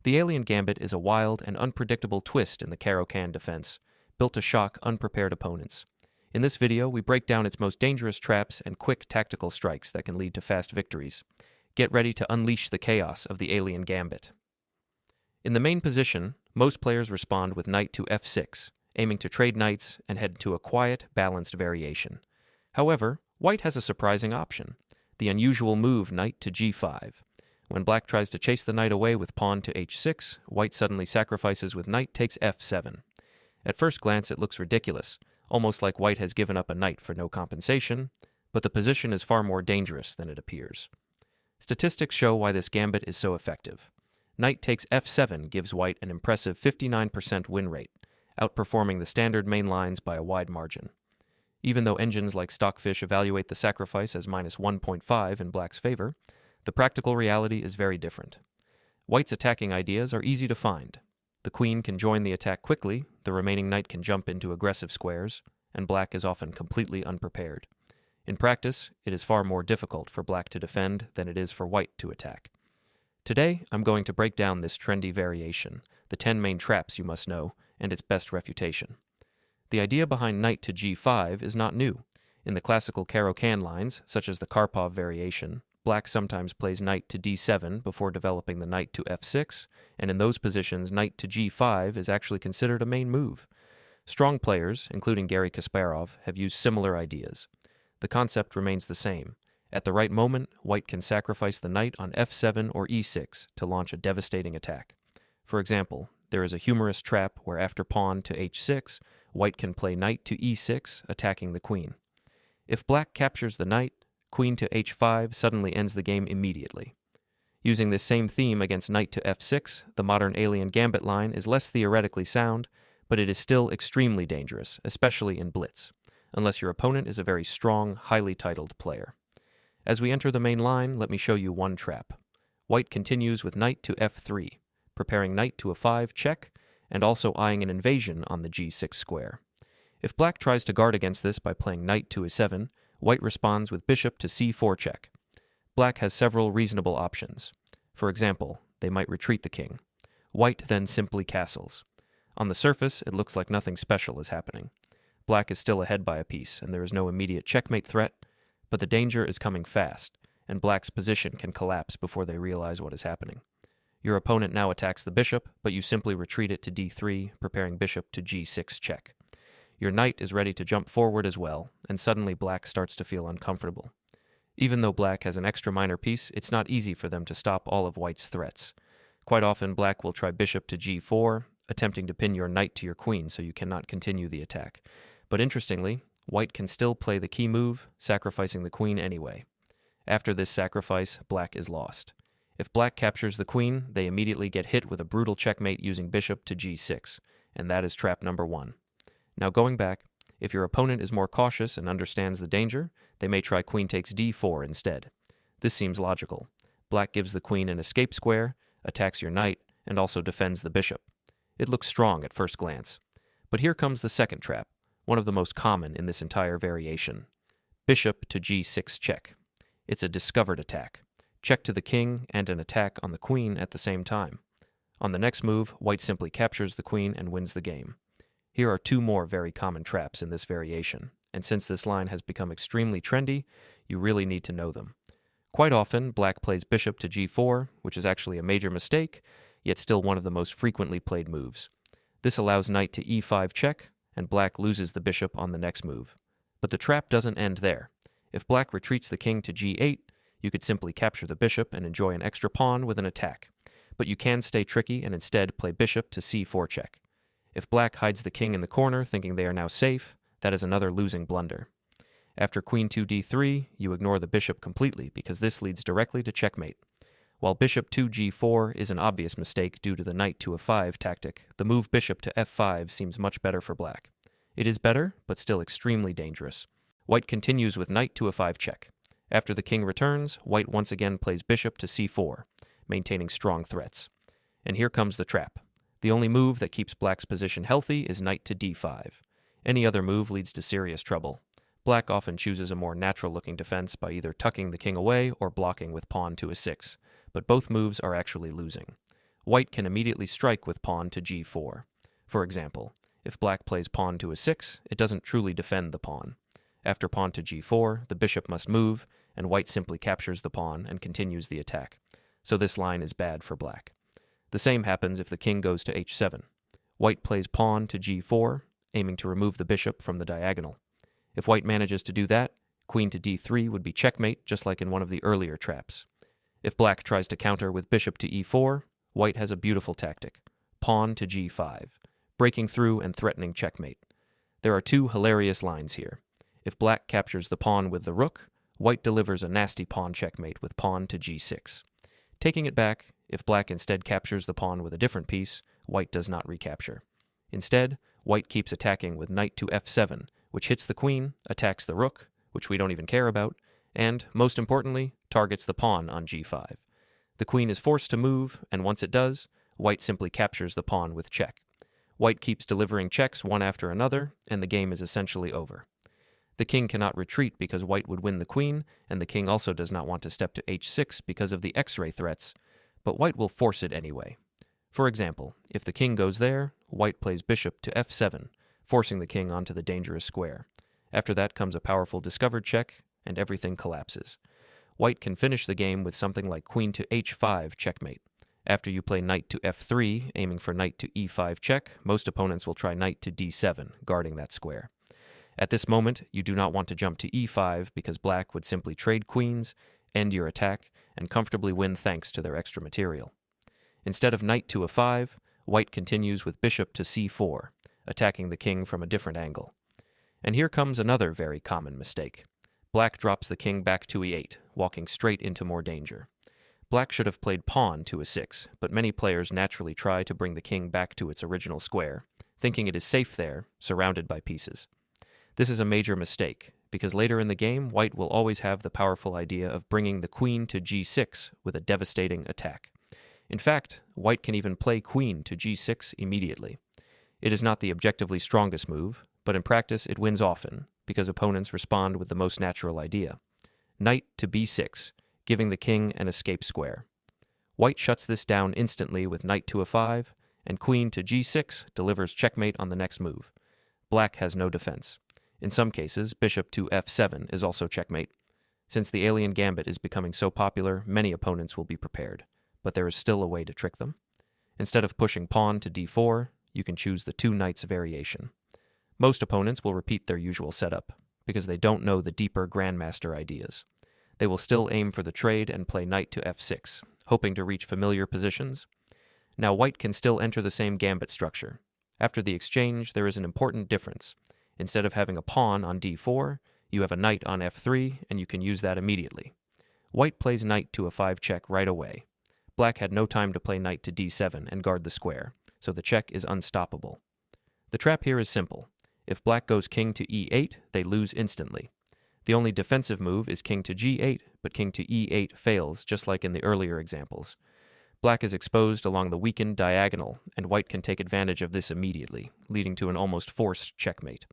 The Alien Gambit is a wild and unpredictable twist in the Caro-Kann defense, built to shock unprepared opponents. In this video, we break down its most dangerous traps and quick tactical strikes that can lead to fast victories. Get ready to unleash the chaos of the Alien Gambit. In the main position, most players respond with knight to f6, aiming to trade knights and head to a quiet, balanced variation. However, white has a surprising option, the unusual move knight to g5. When black tries to chase the knight away with pawn to h6, white suddenly sacrifices with knight takes f7. At first glance, it looks ridiculous, almost like white has given up a knight for no compensation, but the position is far more dangerous than it appears. Statistics show why this gambit is so effective. Knight takes f7 gives white an impressive 59% win rate, outperforming the standard main lines by a wide margin. Even though engines like Stockfish evaluate the sacrifice as minus 1.5 in black's favor, the practical reality is very different. White's attacking ideas are easy to find. The queen can join the attack quickly, the remaining knight can jump into aggressive squares, and black is often completely unprepared. In practice, it is far more difficult for black to defend than it is for white to attack. Today, I'm going to break down this trendy variation, the 10 main traps you must know, and its best refutation. The idea behind knight to g5 is not new. In the classical Caro-Kann lines, such as the Karpov variation, black sometimes plays knight to d7 before developing the knight to f6, and in those positions, knight to g5 is actually considered a main move. Strong players, including Garry Kasparov, have used similar ideas. The concept remains the same. At the right moment, white can sacrifice the knight on f7 or e6 to launch a devastating attack. For example, there is a humorous trap where after pawn to h6, white can play knight to e6, attacking the queen. If black captures the knight, queen to h5 suddenly ends the game immediately. Using this same theme against knight to f6, the modern Alien Gambit line is less theoretically sound, but it is still extremely dangerous, especially in blitz, unless your opponent is a very strong, highly titled player. As we enter the main line, let me show you one trap. White continues with knight to f3, preparing knight to a 5 check, and also eyeing an invasion on the g6 square. If black tries to guard against this by playing knight to a7, white responds with bishop to c4 check. Black has several reasonable options. For example, they might retreat the king. White then simply castles. On the surface, it looks like nothing special is happening. Black is still ahead by a piece, and there is no immediate checkmate threat, but the danger is coming fast, and black's position can collapse before they realize what is happening. Your opponent now attacks the bishop, but you simply retreat it to d3, preparing bishop to g6 check. Your knight is ready to jump forward as well, and suddenly black starts to feel uncomfortable. Even though black has an extra minor piece, it's not easy for them to stop all of white's threats. Quite often, black will try bishop to g4, attempting to pin your knight to your queen so you cannot continue the attack. But interestingly, white can still play the key move, sacrificing the queen anyway. After this sacrifice, black is lost. If black captures the queen, they immediately get hit with a brutal checkmate using bishop to g6, and that is trap number 1. Now going back, if your opponent is more cautious and understands the danger, they may try queen takes d4 instead. This seems logical. Black gives the queen an escape square, attacks your knight, and also defends the bishop. It looks strong at first glance. But here comes the second trap, one of the most common in this entire variation. Bishop to g6 check. It's a discovered attack. Check to the king and an attack on the queen at the same time. On the next move, white simply captures the queen and wins the game. Here are 2 more very common traps in this variation, and since this line has become extremely trendy, you really need to know them. Quite often, black plays bishop to g4, which is actually a major mistake, yet still one of the most frequently played moves. This allows knight to e5 check, and black loses the bishop on the next move. But the trap doesn't end there. If black retreats the king to g8, you could simply capture the bishop and enjoy an extra pawn with an attack. But you can stay tricky and instead play bishop to c4 check. If black hides the king in the corner thinking they are now safe, that is another losing blunder. After queen to d3, you ignore the bishop completely because this leads directly to checkmate. While bishop to g4 is an obvious mistake due to the knight to a5 tactic, the move bishop to f5 seems much better for black. It is better, but still extremely dangerous. White continues with knight to a5 check. After the king returns, white once again plays bishop to c4, maintaining strong threats. And here comes the trap. The only move that keeps black's position healthy is knight to d5. Any other move leads to serious trouble. Black often chooses a more natural-looking defense by either tucking the king away or blocking with pawn to a 6, but both moves are actually losing. white can immediately strike with pawn to g4. For example, if black plays pawn to a6, it doesn't truly defend the pawn. After pawn to g4, the bishop must move, and white simply captures the pawn and continues the attack. So this line is bad for black. The same happens if the king goes to h7. White plays pawn to g4, aiming to remove the bishop from the diagonal. If white manages to do that, queen to d3 would be checkmate, just like in one of the earlier traps. If black tries to counter with bishop to e4, white has a beautiful tactic: pawn to g5, breaking through and threatening checkmate. There are two hilarious lines here. If black captures the pawn with the rook, white delivers a nasty pawn checkmate with pawn to g6. Taking it back, if black instead captures the pawn with a different piece, white does not recapture. Instead, white keeps attacking with knight to f7, which hits the queen, attacks the rook, which we don't even care about, and, most importantly, targets the pawn on g5. The queen is forced to move, and once it does, white simply captures the pawn with check. White keeps delivering checks one after another, and the game is essentially over. The king cannot retreat because white would win the queen, and the king also does not want to step to h6 because of the x-ray threats, but white will force it anyway. For example, if the king goes there, white plays bishop to f7, forcing the king onto the dangerous square. After that comes a powerful discovered check, and everything collapses. White can finish the game with something like queen to h5 checkmate. After you play knight to f3, aiming for knight to e5 check, most opponents will try knight to d7, guarding that square. At this moment, you do not want to jump to e5 because black would simply trade queens, end your attack, and comfortably win thanks to their extra material. Instead of knight to a5, white continues with bishop to c4, attacking the king from a different angle. And here comes another very common mistake. Black drops the king back to e8, walking straight into more danger. Black should have played pawn to a6, but many players naturally try to bring the king back to its original square, thinking it is safe there, surrounded by pieces. This is a major mistake, because later in the game, white will always have the powerful idea of bringing the queen to g6 with a devastating attack. In fact, white can even play queen to g6 immediately. It is not the objectively strongest move, but in practice it wins often, because opponents respond with the most natural idea: knight to b6, giving the king an escape square. White shuts this down instantly with knight to a5, and queen to g6 delivers checkmate on the next move. Black has no defense. In some cases, bishop to f7 is also checkmate. Since the Alien Gambit is becoming so popular, many opponents will be prepared, but there is still a way to trick them. Instead of pushing pawn to d4, you can choose the two knights variation. Most opponents will repeat their usual setup, because they don't know the deeper grandmaster ideas. They will still aim for the trade and play knight to f6, hoping to reach familiar positions. Now white can still enter the same gambit structure. After the exchange, there is an important difference. Instead of having a pawn on d4, you have a knight on f3, and you can use that immediately. White plays knight to a 5 check right away. Black had no time to play knight to d7 and guard the square, so the check is unstoppable. The trap here is simple. If black goes king to e8, they lose instantly. The only defensive move is king to g8, but king to e8 fails, just like in the earlier examples. Black is exposed along the weakened diagonal, and white can take advantage of this immediately, leading to an almost forced checkmate.